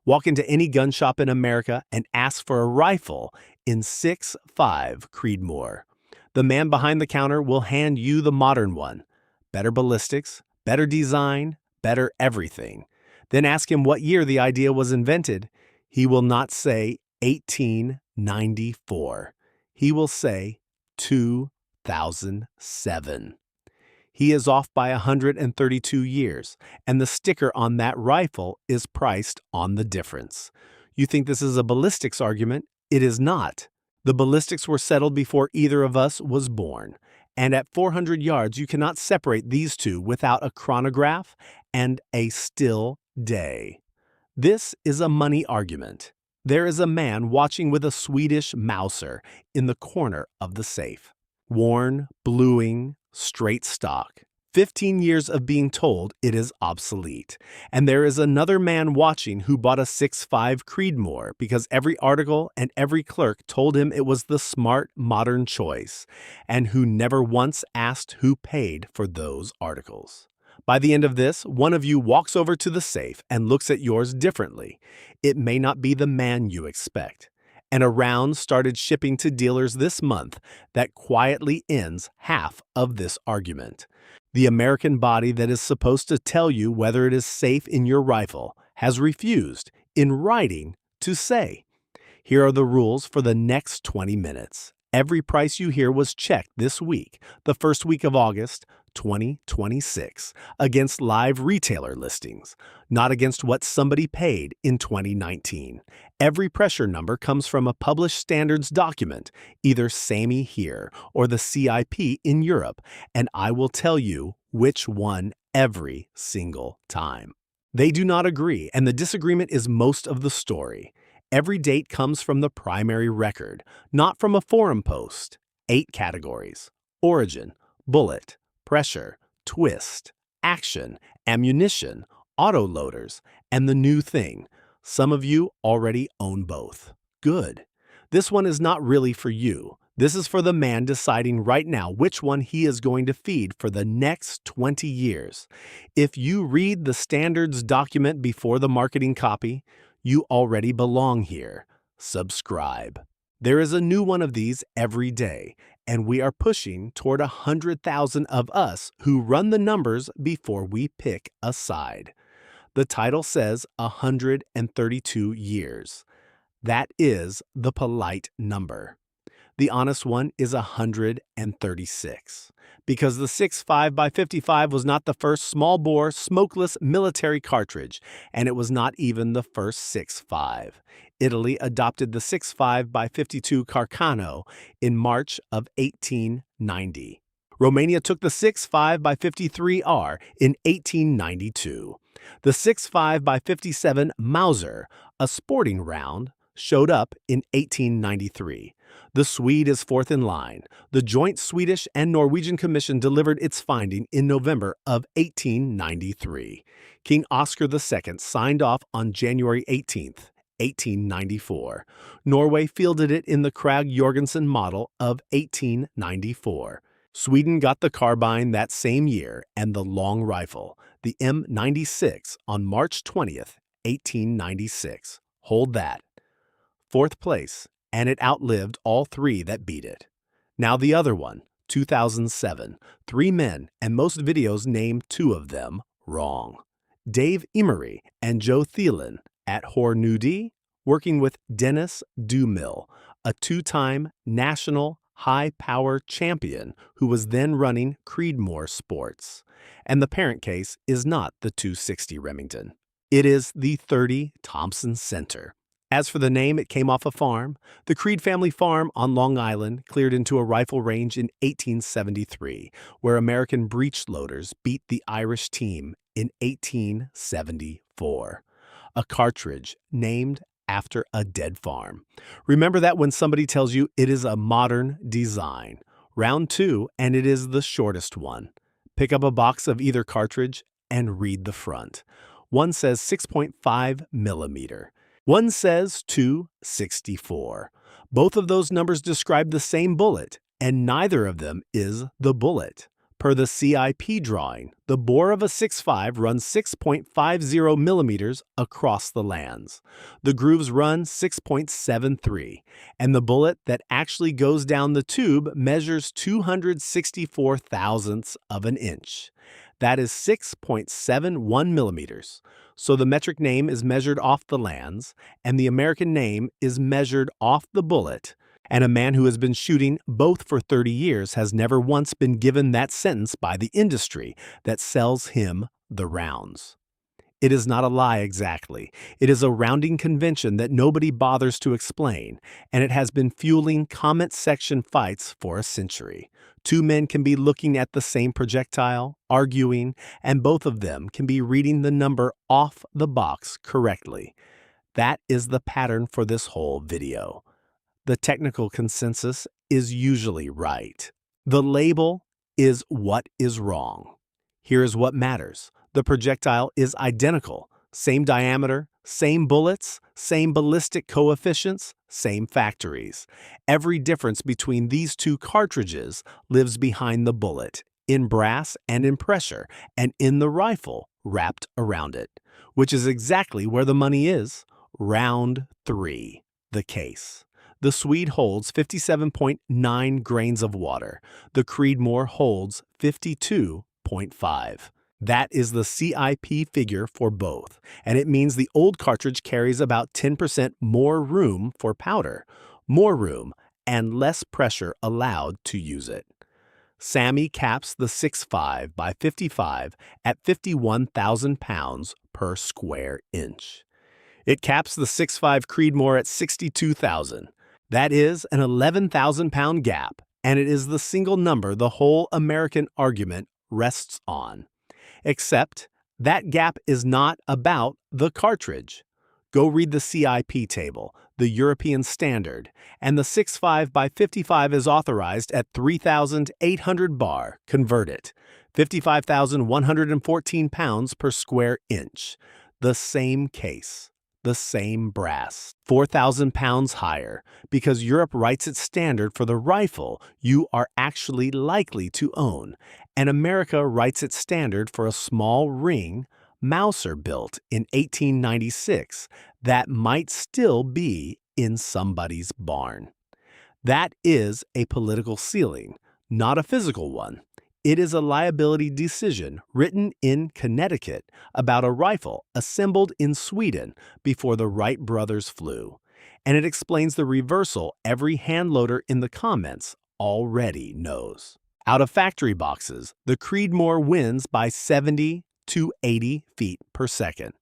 Walk into any gun shop in America and ask for a rifle in 6.5 Creedmoor. The man behind the counter will hand you the modern one. Better ballistics, better design, better everything. Then ask him what year the idea was invented. He will not say 1894. He will say 2007. He is off by 132 years, and the sticker on that rifle is priced on the difference. You think this is a ballistics argument? It is not. The ballistics were settled before either of us was born, and at 400 yards you cannot separate these two without a chronograph and a still day. This is a money argument. There is a man watching with a Swedish Mauser in the corner of the safe. Worn, bluing, straight stock. 15 years of being told it is obsolete. And there is another man watching who bought a 6.5 Creedmoor because every article and every clerk told him it was the smart, modern choice, and who never once asked who paid for those articles. By the end of this, one of you walks over to the safe and looks at yours differently. It may not be the man you expect. And a round started shipping to dealers this month that quietly ends half of this argument. The American body that is supposed to tell you whether it is safe in your rifle has refused, in writing, to say. Here are the rules for the next 20 minutes. Every price you hear was checked this week, the first week of August, 2026, against live retailer listings, not against what somebody paid in 2019. Every pressure number comes from a published standards document, either SAMI here or the CIP in Europe, and I will tell you which one every single time. They do not agree, and the disagreement is most of the story. Every date comes from the primary record, not from a forum post. 8 categories: origin, bullet, pressure, twist, action, ammunition, autoloaders, and the new thing. Some of you already own both. Good. This one is not really for you. This is for the man deciding right now which one he is going to feed for the next 20 years. If you read the standards document before the marketing copy, you already belong here. Subscribe. There is a new one of these every day, and we are pushing toward 100,000 of us who run the numbers before we pick a side. The title says 132 years. That is the polite number. The honest one is 136, because the 6.5 by 55 was not the first small-bore, smokeless military cartridge, and it was not even the first 6.5. Italy adopted the 6.5 by 52 Carcano in March of 1890. Romania took the 6.5 by 53R in 1892. The 6.5 by 57 Mauser, a sporting round, showed up in 1893. The Swede is fourth in line. The joint Swedish and Norwegian Commission delivered its finding in November of 1893. King Oscar II signed off on January 18th, 1894. Norway fielded it in the Krag-Jorgensen model of 1894. Sweden got the carbine that same year and the long rifle, the M96, on March 20th, 1896. Hold that. Fourth place, and it outlived all 3 that beat it. Now the other one, 2007. 3 men, and most videos name 2 of them wrong. Dave Emery and Joe Thielen at Hornady, working with Dennis Dumil, a 2-time national high-power champion who was then running Creedmoor Sports. And the parent case is not the 260 Remington. It is the 30 Thompson Center. As for the name, it came off a farm. The Creed family farm on Long Island cleared into a rifle range in 1873, where American breech-loaders beat the Irish team in 1874. A cartridge named after a dead farm. Remember that when somebody tells you it is a modern design. Round 2, and it is the shortest one. Pick up a box of either cartridge and read the front. One says 6.5 millimeter. One says 264. Both of those numbers describe the same bullet, and neither of them is the bullet. Per the CIP drawing, the bore of a 6.5 runs 6.50 millimeters across the lands. The grooves run 6.73, and the bullet that actually goes down the tube measures 264 thousandths of an inch. That is 6.71 millimeters. So the metric name is measured off the lands, and the American name is measured off the bullet. And a man who has been shooting both for 30 years has never once been given that sentence by the industry that sells him the rounds. It is not a lie exactly. It is a rounding convention that nobody bothers to explain, and it has been fueling comment section fights for a century. Two men can be looking at the same projectile, arguing, and both of them can be reading the number off the box correctly. That is the pattern for this whole video. The technical consensus is usually right. The label is what is wrong. Here is what matters. The projectile is identical. Same diameter, same bullets, same ballistic coefficients, same factories. Every difference between these two cartridges lives behind the bullet, in brass and in pressure, and in the rifle wrapped around it, which is exactly where the money is. Round 3, the case. The Swede holds 57.9 grains of water. The Creedmoor holds 52.5. That is the CIP figure for both, and it means the old cartridge carries about 10% more room for powder, more room, and less pressure allowed to use it. Sammy caps the 6.5 by 55 at 51,000 pounds per square inch. It caps the 6.5 Creedmoor at 62,000. That is an 11,000-pound gap, and it is the single number the whole American argument rests on. Except that gap is not about the cartridge. Go read the CIP table, the European standard, and the 6.5 by 55 is authorized at 3,800 bar, convert it, 55,114 pounds per square inch. The same case. The same brass, 4,000 pounds higher, because Europe writes its standard for the rifle you are actually likely to own, and America writes its standard for a small ring Mauser built in 1896 that might still be in somebody's barn. That is a political ceiling, not a physical one. It is a liability decision written in Connecticut about a rifle assembled in Sweden before the Wright brothers flew, and it explains the reversal every handloader in the comments already knows. Out of factory boxes, the Creedmoor wins by 70 to 80 feet per second.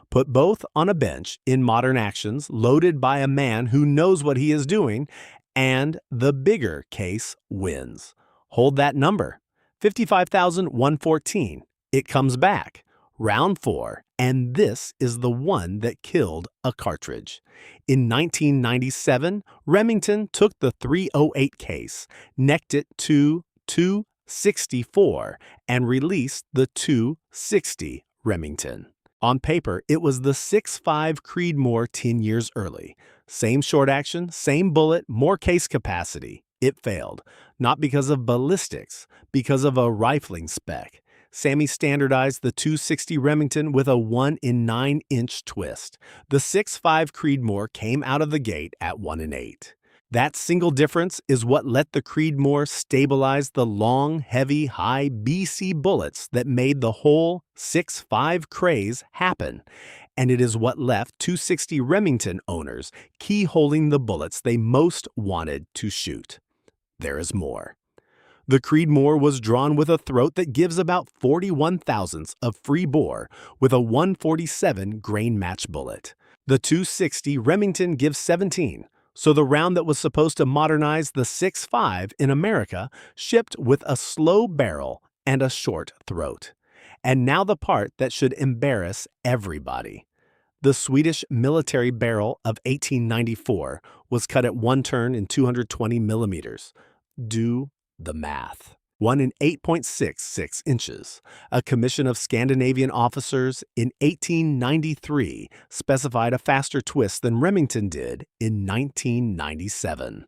Put both on a bench in modern actions loaded by a man who knows what he is doing, and the bigger case wins. Hold that number. 55,114. It comes back. Round 4, and this is the one that killed a cartridge. In 1997, Remington took the .308 case, necked it to .264, and released the .260 Remington. On paper, it was the 6.5 Creedmoor 10 years early. Same short action, same bullet, more case capacity. It failed, not because of ballistics, because of a rifling spec. Sammy standardized the .260 Remington with a 1 in 9-inch twist. The 6.5 Creedmoor came out of the gate at 1 in 8. That single difference is what let the Creedmoor stabilize the long, heavy, high BC bullets that made the whole 6.5 craze happen. And it is what left .260 Remington owners keyholing the bullets they most wanted to shoot. There is more. The Creedmoor was drawn with a throat that gives about 41 thousandths of free bore with a 147 grain match bullet. The .260 Remington gives 17, so the round that was supposed to modernize the 6.5 in America shipped with a slow barrel and a short throat. And now the part that should embarrass everybody. The Swedish military barrel of 1894 was cut at one turn in 220 millimeters. Do the math. 1 in 8.66 inches. A commission of Scandinavian officers in 1893 specified a faster twist than Remington did in 1997.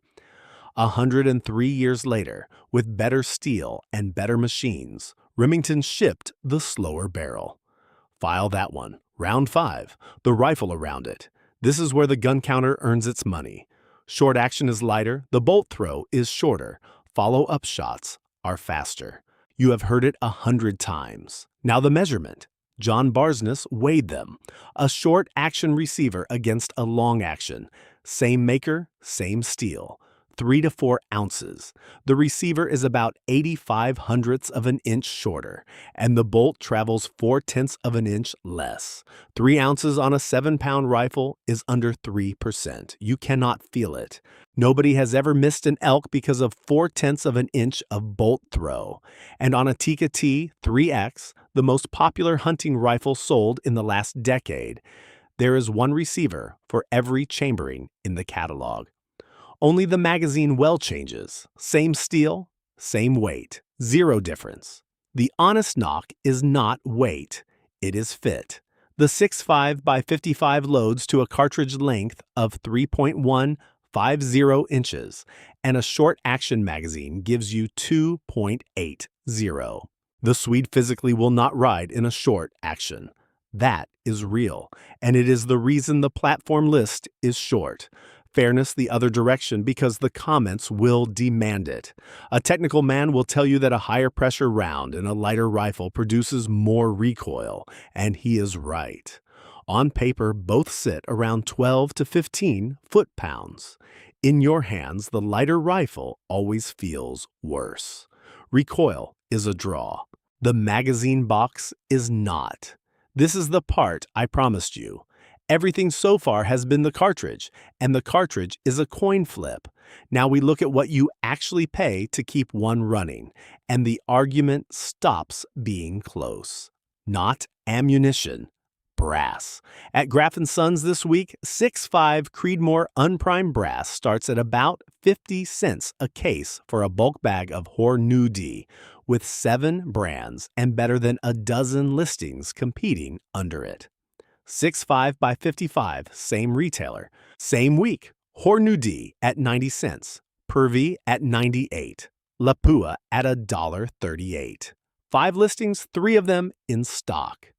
103 years later, with better steel and better machines, Remington shipped the slower barrel. File that one. Round 5, the rifle around it. This is where the gun counter earns its money. Short action is lighter, the bolt throw is shorter, follow-up shots are faster. You have heard it 100 times. Now the measurement. John Barsness weighed them. A short action receiver against a long action. Same maker, same steel. 3 to 4 ounces. The receiver is about 85 hundredths of an inch shorter, and the bolt travels 4/10 of an inch less. 3 ounces on a 7-pound rifle is under 3%. You cannot feel it. Nobody has ever missed an elk because of 4/10 of an inch of bolt throw. And on a Tikka T 3X, the most popular hunting rifle sold in the last decade, there is one receiver for every chambering in the catalog. Only the magazine well changes. Same steel, same weight. Zero difference. The honest knock is not weight. It is fit. The 6.5 by 55 loads to a cartridge length of 3.150 inches, and a short action magazine gives you 2.80. The Swede physically will not ride in a short action. That is real, and it is the reason the platform list is short. Fairness the other direction because the comments will demand it. A technical man will tell you that a higher pressure round in a lighter rifle produces more recoil, and he is right. On paper, both sit around 12 to 15 foot-pounds. In your hands, the lighter rifle always feels worse. Recoil is a draw. The magazine box is not. This is the part I promised you. Everything so far has been the cartridge, and the cartridge is a coin flip. Now we look at what you actually pay to keep one running, and the argument stops being close. Not ammunition, brass. At Graff & Sons this week, 6.5 Creedmoor unprimed brass starts at about 50 cents a case for a bulk bag of Hornady, with 7 brands and better than a dozen listings competing under it. 6.5 by 55, same retailer. Same week, Hornady at 90 cents, Purvey at 98, Lapua at $1.38. 5 listings, 3 of them in stock.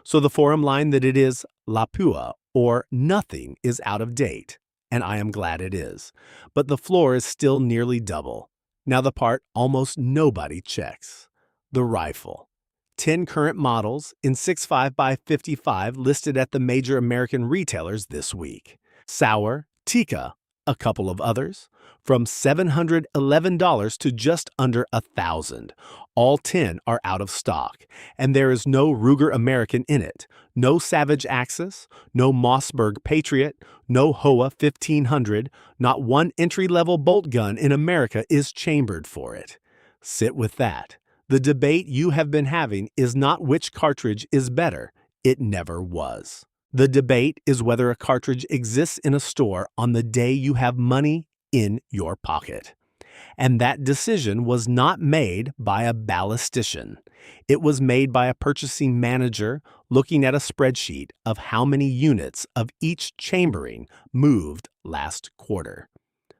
So the forum line that it is Lapua or nothing is out of date, and I am glad it is. But the floor is still nearly double. Now the part almost nobody checks. The rifle. 10 current models in 6.5 by 55 listed at the major American retailers this week. Sauer, Tikka, a couple of others, from $711 to just under $1,000. All 10 are out of stock, and there is no Ruger American in it, no Savage Axis, no Mossberg Patriot, no Hoa 1500, not one entry-level bolt gun in America is chambered for it. Sit with that. The debate you have been having is not which cartridge is better. It never was. The debate is whether a cartridge exists in a store on the day you have money in your pocket. And that decision was not made by a ballistician. It was made by a purchasing manager looking at a spreadsheet of how many units of each chambering moved last quarter.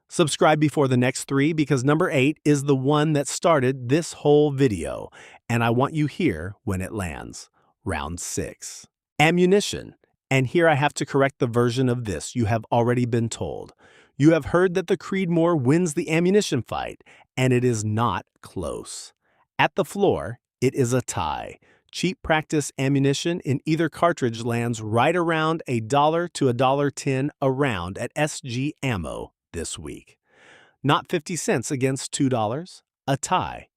Subscribe before the next 3 because number 8 is the one that started this whole video, and I want you here when it lands. Round 6. Ammunition. And here I have to correct the version of this you have already been told. You have heard that the Creedmoor wins the ammunition fight, and it is not close. At the floor, it is a tie. Cheap practice ammunition in either cartridge lands right around $1 to $1.10 a round at SG Ammo this week. Not 50 cents against $2, a tie.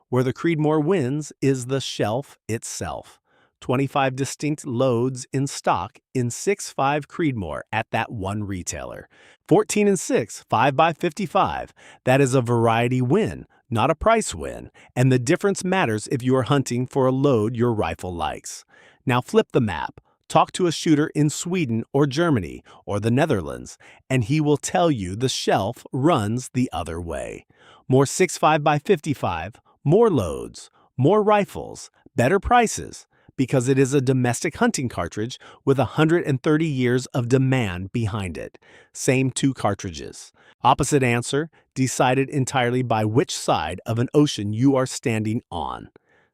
Where the Creedmoor wins is the shelf itself. 25 distinct loads in stock in 6.5 Creedmoor at that one retailer. 14 and 6, 5 by 55. That is a variety win, not a price win, and the difference matters if you are hunting for a load your rifle likes. Now flip the map. Talk to a shooter in Sweden or Germany or the Netherlands, and he will tell you the shelf runs the other way. More 6.5 by 55, more loads, more rifles, better prices, because it is a domestic hunting cartridge with 130 years of demand behind it. Same two cartridges. Opposite answer, decided entirely by which side of an ocean you are standing on.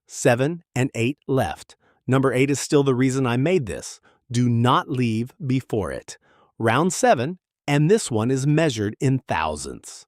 7 and 8 left. Number 8 is still the reason I made this. Do not leave before it. Round 7, and this one is measured in thousandths.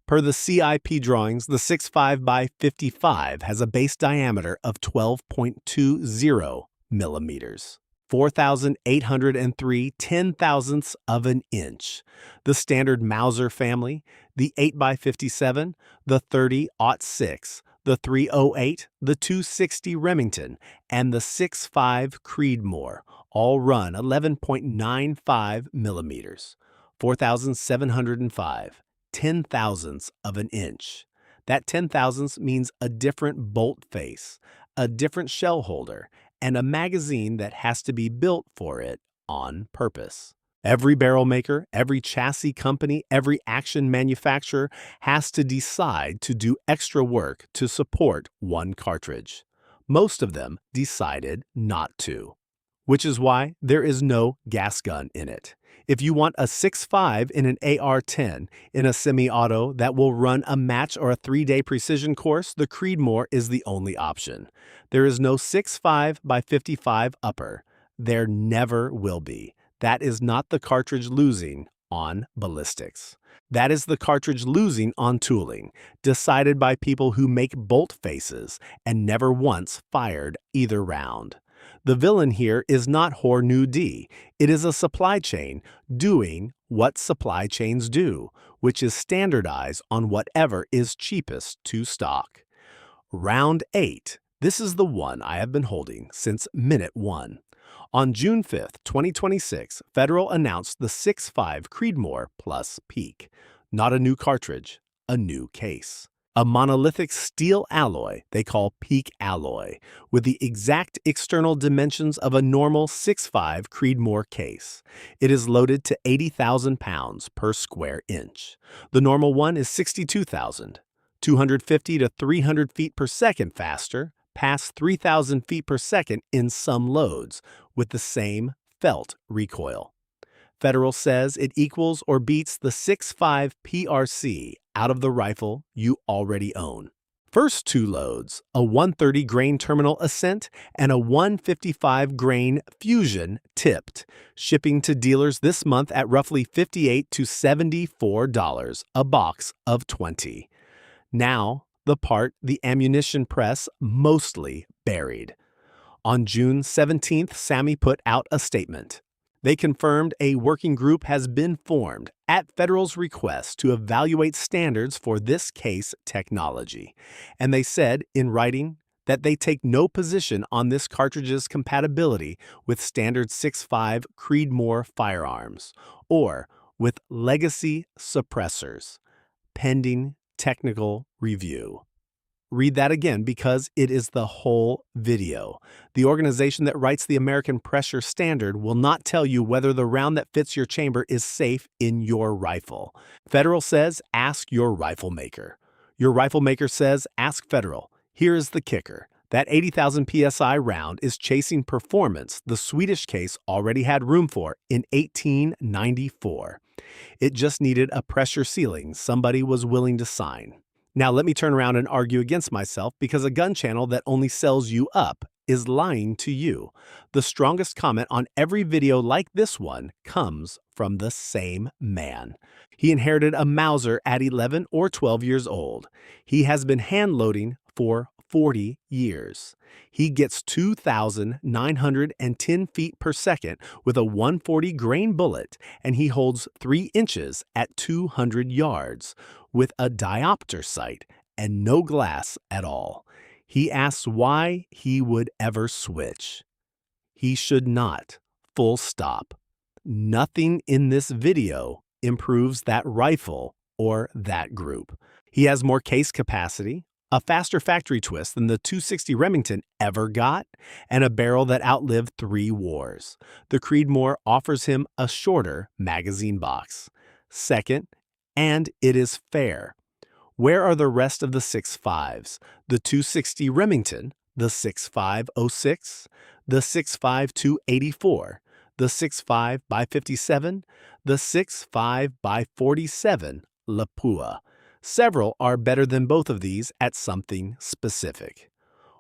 Per the CIP drawings, the 6.5 by 55 has a base diameter of 12.20 millimeters. 4,803 ten-thousandths of an inch. The standard Mauser family, the 8 by 57, the 30-06, the 308, the 260 Remington, and the 6.5 Creedmoor all run 11.95 millimeters. 4,705 ten-thousandths of an inch. That ten-thousandths means a different bolt face, a different shell holder, and a magazine that has to be built for it on purpose. Every barrel maker, every chassis company, every action manufacturer has to decide to do extra work to support one cartridge. Most of them decided not to, which is why there is no gas gun in it. If you want a 6.5 in an AR-10 in a semi-auto that will run a match or a 3-day precision course, the Creedmoor is the only option. There is no 6.5 by 55 upper. There never will be. That is not the cartridge losing on ballistics. That is the cartridge losing on tooling, decided by people who make bolt faces and never once fired either round. The villain here is not Hornady. It is a supply chain doing what supply chains do, which is standardize on whatever is cheapest to stock. Round 8. This is the one I have been holding since minute 1. On June 5th, 2026, Federal announced the 6.5 Creedmoor Plus Peak. Not a new cartridge, a new case. A monolithic steel alloy they call peak alloy, with the exact external dimensions of a normal 6.5 Creedmoor case. It is loaded to 80,000 pounds per square inch. The normal one is 62,000. 250 to 300 feet per second faster, past 3,000 feet per second in some loads, with the same felt recoil. Federal says it equals or beats the 6.5 PRC out of the rifle you already own. First two loads, a 130 grain terminal ascent and a 155 grain fusion tipped, shipping to dealers this month at roughly $58 to $74 a box of 20. Now, the part the ammunition press mostly buried. On June 17th, Sammy put out a statement. They confirmed a working group has been formed at Federal's request to evaluate standards for this case technology. And they said in writing that they take no position on this cartridge's compatibility with standard 6.5 Creedmoor firearms or with legacy suppressors, pending technical review. Read that again because it is the whole video. The organization that writes the American Pressure Standard will not tell you whether the round that fits your chamber is safe in your rifle. Federal says, ask your rifle maker. Your rifle maker says, ask Federal. Here is the kicker. That 80,000 PSI round is chasing performance the Swedish case already had room for in 1894. It just needed a pressure ceiling somebody was willing to sign. Now let me turn around and argue against myself because a gun channel that only sells you up is lying to you. The strongest comment on every video like this one comes from the same man. He inherited a Mauser at 11 or 12 years old. He has been hand loading for 40 years. He gets 2,910 feet per second with a 140 grain bullet, and he holds 3 inches at 200 yards with a diopter sight and no glass at all. He asks why he would ever switch. He should not. Full stop. Nothing in this video improves that rifle or that group. He has more case capacity, a faster factory twist than the 260 Remington ever got, and a barrel that outlived 3 wars. The Creedmoor offers him a shorter magazine box. Second, and it is fair. Where are the rest of the 6.5s? The 260 Remington, The 6.506, the 6.5 the 6.5 by 57, the 6.5 by 47 Lapua. Several are better than both of these at something specific.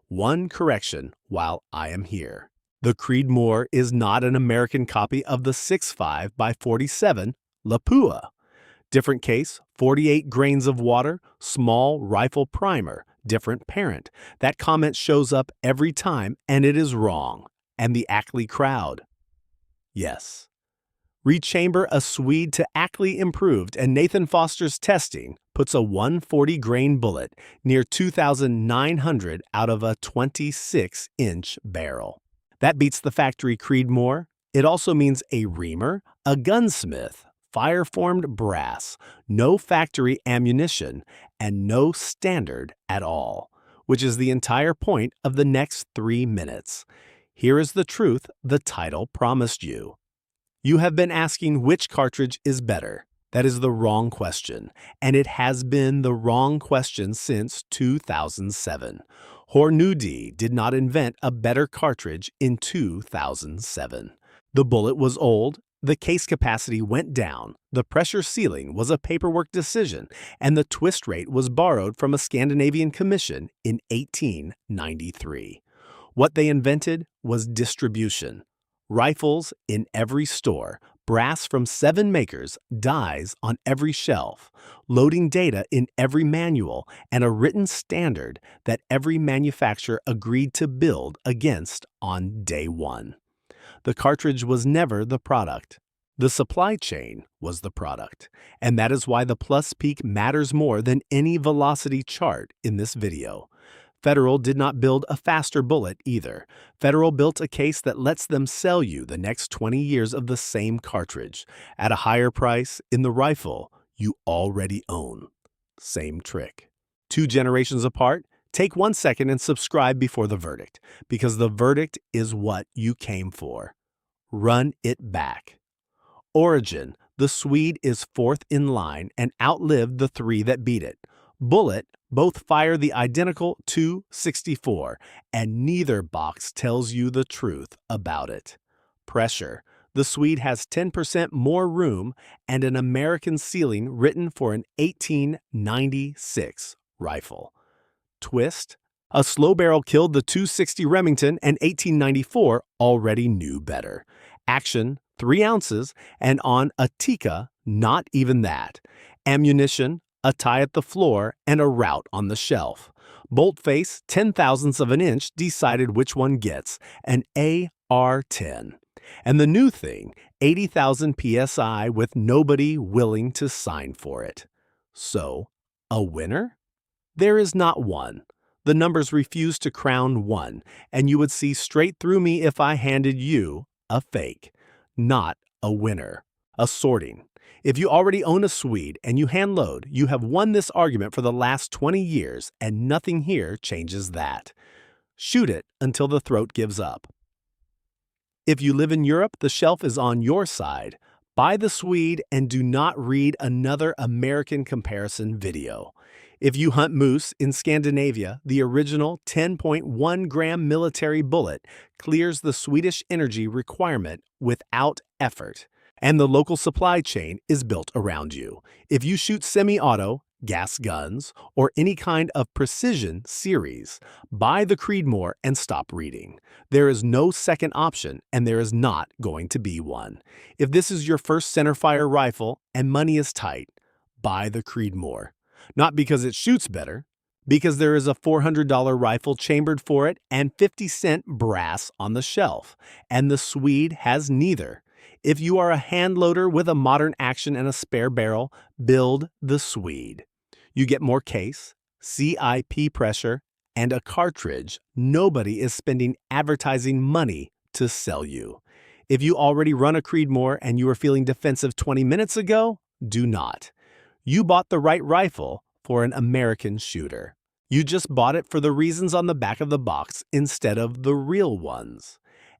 One correction while I am here. The Creedmoor is not an American copy of the 6.5 by 47 Lapua. Different case, 48 grains of water, small rifle primer, different parent. That comment shows up every time and it is wrong. And the Ackley crowd. Yes. Rechamber a Swede to Ackley Improved and Nathan Foster's testing puts a 140 grain bullet near 2,900 out of a 26-inch barrel. That beats the factory Creedmoor. It also means a reamer, a gunsmith, fire-formed brass, no factory ammunition, and no standard at all, which is the entire point of the next 3 minutes. Here is the truth the title promised you. You have been asking which cartridge is better. That is the wrong question, and it has been the wrong question since 2007. Hornady did not invent a better cartridge in 2007. The bullet was old, the case capacity went down, the pressure ceiling was a paperwork decision, and the twist rate was borrowed from a Scandinavian commission in 1893. What they invented was distribution. Rifles in every store, brass from 7 makers, dies on every shelf, loading data in every manual, and a written standard that every manufacturer agreed to build against on day one. The cartridge was never the product. The supply chain was the product, and that is why the plus peak matters more than any velocity chart in this video. Federal did not build a faster bullet either. Federal built a case that lets them sell you the next 20 years of the same cartridge at a higher price in the rifle you already own. Same trick. 2 generations apart, take 1 second and subscribe before the verdict, because the verdict is what you came for. Run it back. Origin, the Swede is 4th in line and outlived the 3 that beat it. Bullet, both fire the identical .264, and neither box tells you the truth about it. Pressure, the Swede has 10% more room and an American ceiling written for an 1896 rifle. Twist, a slow barrel killed the .260 Remington, and 1894 already knew better. Action, 3 ounces, and on a Tikka, not even that. Ammunition, a tie at the floor, and a route on the shelf. Bolt face, 0.010 of an inch, decided which one gets, an AR-10. And the new thing, 80,000 PSI with nobody willing to sign for it. So, a winner? There is not one. The numbers refuse to crown one, and you would see straight through me if I handed you a fake, not a winner, a sorting. If you already own a Swede and you hand load, you have won this argument for the last 20 years, and nothing here changes that. Shoot it until the throat gives up. If you live in Europe, the shelf is on your side. Buy the Swede and do not read another American comparison video. If you hunt moose in Scandinavia, the original 10.1 gram military bullet clears the Swedish energy requirement without effort, and the local supply chain is built around you. If you shoot semi-auto, gas guns, or any kind of precision series, buy the Creedmoor and stop reading. There is no second option, and there is not going to be one. If this is your first centerfire rifle and money is tight, buy the Creedmoor. Not because it shoots better, because there is a $400 rifle chambered for it and 50-cent brass on the shelf, and the Swede has neither. If you are a hand loader with a modern action and a spare barrel, build the Swede. You get more case, CIP pressure, and a cartridge nobody is spending advertising money to sell you. If you already run a Creedmoor and you were feeling defensive 20 minutes ago, do not. You bought the right rifle for an American shooter. You just bought it for the reasons on the back of the box instead of the real ones.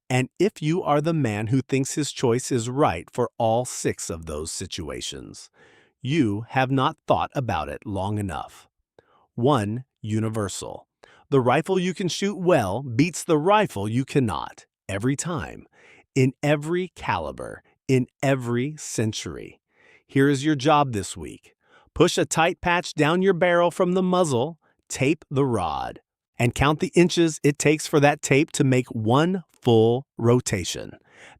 And if you are the man who thinks his choice is right for all 6 of those situations, you have not thought about it long enough. One universal. The rifle you can shoot well beats the rifle you cannot, every time, in every caliber, in every century. Here is your job this week. Push a tight patch down your barrel from the muzzle, tape the rod, and count the inches it takes for that tape to make one full rotation.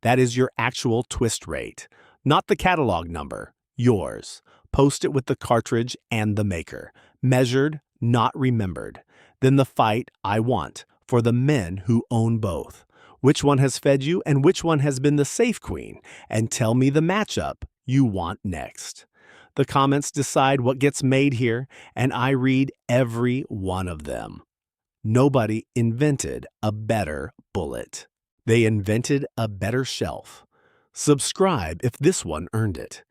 That is your actual twist rate, not the catalog number, yours. Post it with the cartridge and the maker. Measured, not remembered. Then the fight I want, for the men who own both. Which one has fed you and which one has been the safe queen? And tell me the matchup you want next. The comments decide what gets made here, and I read every one of them. Nobody invented a better bullet. They invented a better shelf. Subscribe if this one earned it.